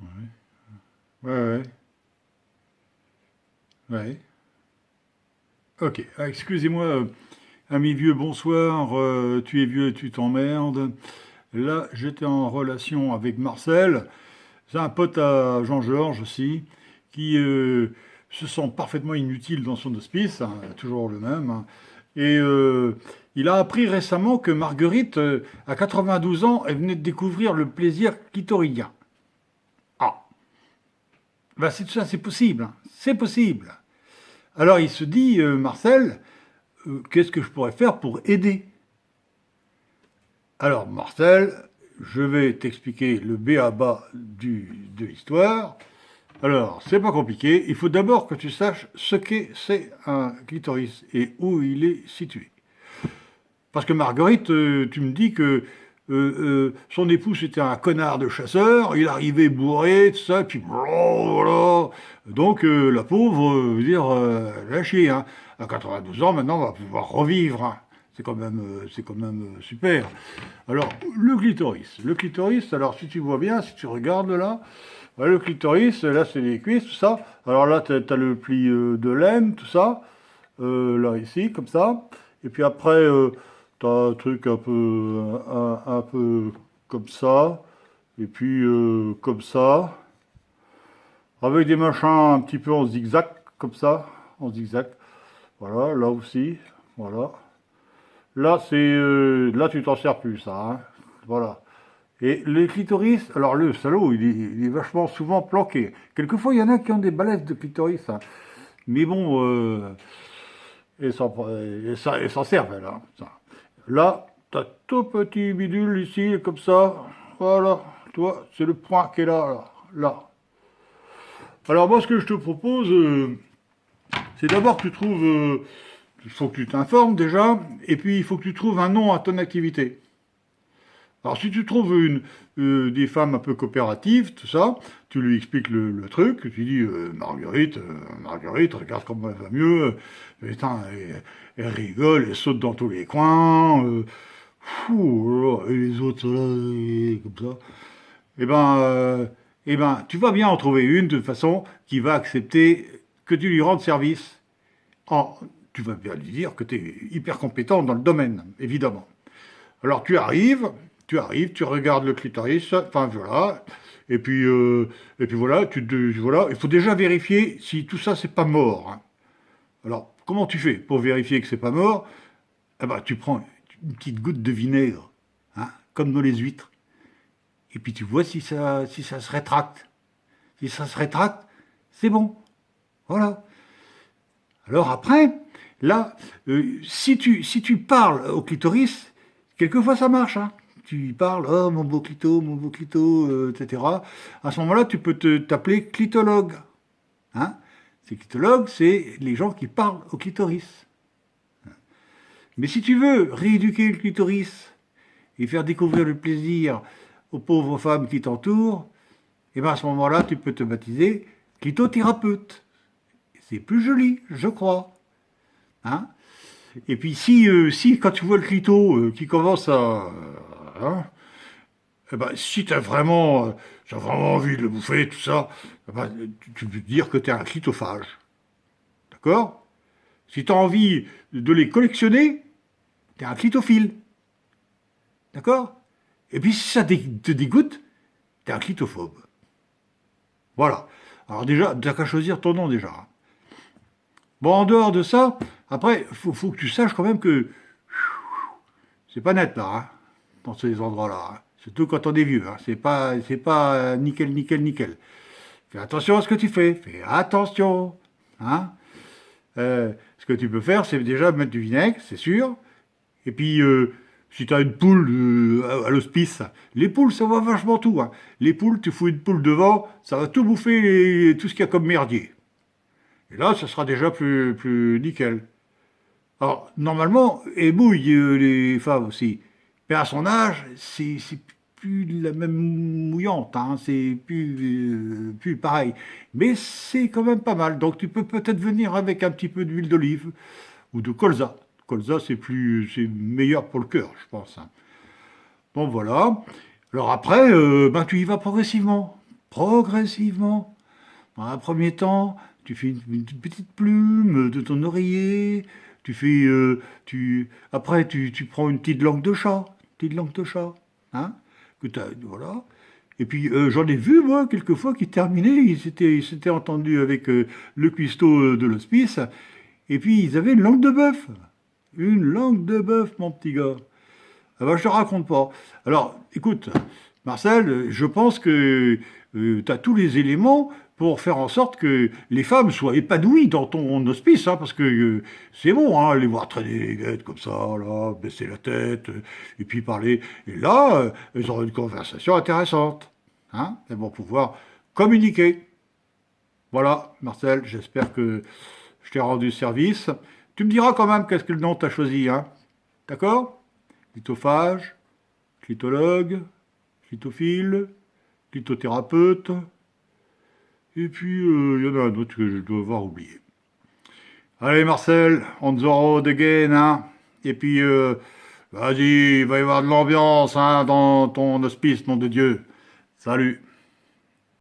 Ouais, ouais, ouais. Ouais. Ok, ah, excusez-moi, ami vieux, bonsoir, tu es vieux, tu t'emmerdes. Là, j'étais en relation avec Marcel, c'est un pote à Jean-Georges aussi, qui se sent parfaitement inutile dans son hospice, hein, toujours le même, hein. Et il a appris récemment que Marguerite, à 92 ans, elle venait de découvrir le plaisir clitoridien. Ah, ben c'est ça, c'est possible, hein, c'est possible. Alors il se dit, Marcel, qu'est-ce que je pourrais faire pour aider? Alors, Marcel, je vais t'expliquer le b à bas de l'histoire. Alors, c'est pas compliqué. Il faut d'abord que tu saches ce qu'est c'est un clitoris et où il est situé. Parce que Marguerite, tu me dis que son époux c'était un connard de chasseur, il arrivait bourré, tout ça, puis voilà. Donc la pauvre, veut dire, elle a chier, hein. À 92 ans, maintenant, on va pouvoir revivre, hein. C'est quand même super. Alors, le clitoris. Le clitoris, alors si tu vois bien, si tu regardes là, ouais, le clitoris, là c'est les cuisses, tout ça. Alors là, tu as le pli de l'aine, tout ça. Là, ici, comme ça. Et puis après, tu as un truc un peu comme ça. Et puis comme ça. Avec des machins un petit peu en zigzag, comme ça. En zigzag. Voilà, là aussi. Voilà. Là, là, tu t'en sers plus, ça, hein. Voilà. Et les clitoris, alors le salaud, il est vachement souvent planqué. Quelquefois, il y en a qui ont des balèzes de clitoris, hein. Mais bon, et s'en servent, là. Là, t'as tout petit bidule ici, comme ça. Voilà. Toi, c'est le point qui est là, là. Là. Alors moi, ce que je te propose, c'est d'abord que tu trouves... il faut que tu t'informes déjà, et puis il faut que tu trouves un nom à ton activité. Alors si tu trouves des femmes un peu coopératives, tout ça, tu lui expliques le truc, tu dis Marguerite, Marguerite, regarde comment elle va mieux, putain, elle rigole, elle saute dans tous les coins, fou, oh là, et les autres là, comme ça. Eh ben, eh ben, tu vas bien en trouver une de toute façon qui va accepter que tu lui rendes service. Oh, tu vas bien lui dire que tu es hyper compétent dans le domaine, évidemment. Alors tu arrives, tu regardes le clitoris, enfin voilà, et puis voilà, voilà, il faut déjà vérifier si tout ça c'est pas mort, hein. Alors comment tu fais pour vérifier que c'est pas mort? Eh ben tu prends une petite goutte de vinaigre, hein, comme dans les huîtres, et puis tu vois si ça se rétracte. Si ça se rétracte, c'est bon, voilà. Alors après, là, si tu parles au clitoris, quelquefois ça marche, hein. Tu lui parles, oh mon beau clito, etc. À ce moment-là, tu peux t'appeler clitologue, hein. Ces clitologues, c'est les gens qui parlent au clitoris. Mais si tu veux rééduquer le clitoris et faire découvrir le plaisir aux pauvres femmes qui t'entourent, et bien à ce moment-là, tu peux te baptiser clitothérapeute. C'est plus joli, je crois, hein. Et puis si quand tu vois le clito qui commence à... hein, eh ben, si t'as vraiment envie de le bouffer, tout ça, eh ben, tu peux te dire que tu es un clitophage. D'accord? Si tu as envie de les collectionner, tu es un clitophile. D'accord? Et puis si ça te dégoûte, tu es un clitophobe. Voilà. Alors déjà, tu n'as qu'à choisir ton nom déjà. Bon, en dehors de ça, après, faut que tu saches quand même que c'est pas net là, hein, dans ces endroits-là, hein. Surtout quand on est vieux, hein. C'est pas nickel, nickel, nickel. Fais attention à ce que tu fais. Fais attention, hein. Ce que tu peux faire, c'est déjà mettre du vinaigre, c'est sûr. Et puis, si tu as une poule à l'hospice, les poules, ça va vachement tout, hein. Les poules, tu fous une poule devant, ça va tout bouffer tout ce qu'il y a comme merdier. Et là, ça sera déjà plus nickel. Alors, normalement, elles mouillent les femmes aussi. Mais à son âge, c'est plus la même mouillante, hein, c'est plus pareil. Mais c'est quand même pas mal. Donc tu peux peut-être venir avec un petit peu d'huile d'olive ou de colza. Colza, c'est meilleur pour le cœur, je pense, hein. Bon, voilà. Alors après, ben, tu y vas progressivement. progressivement. Dans un premier temps, tu fais une petite plume de ton oreiller, tu fais, après tu prends une petite langue de chat, hein, voilà. Et puis j'en ai vu moi quelquefois qui terminaient, ils s'étaient entendus avec le cuistot de l'hospice, et puis ils avaient une langue de bœuf, mon petit gars. Ah bah, je te raconte pas. Alors, écoute, Marcel, je pense que tu as tous les éléments pour faire en sorte que les femmes soient épanouies dans ton hospice, hein, parce que c'est bon, hein, les voir traîner les guettes comme ça, là, baisser la tête, et puis parler. Et là, elles auront une conversation intéressante. Hein, elles vont pouvoir communiquer. Voilà, Marcel, j'espère que je t'ai rendu service. Tu me diras quand même qu'est-ce que le nom t'as choisi, hein. D'accord? Clitophage, clitologue, clitophile, clitothérapeute, et puis il y en a un autre que je dois avoir oublié. Allez Marcel, on the road again, hein. Et puis, vas-y, il va y avoir de l'ambiance hein, dans ton hospice, nom de Dieu. Salut.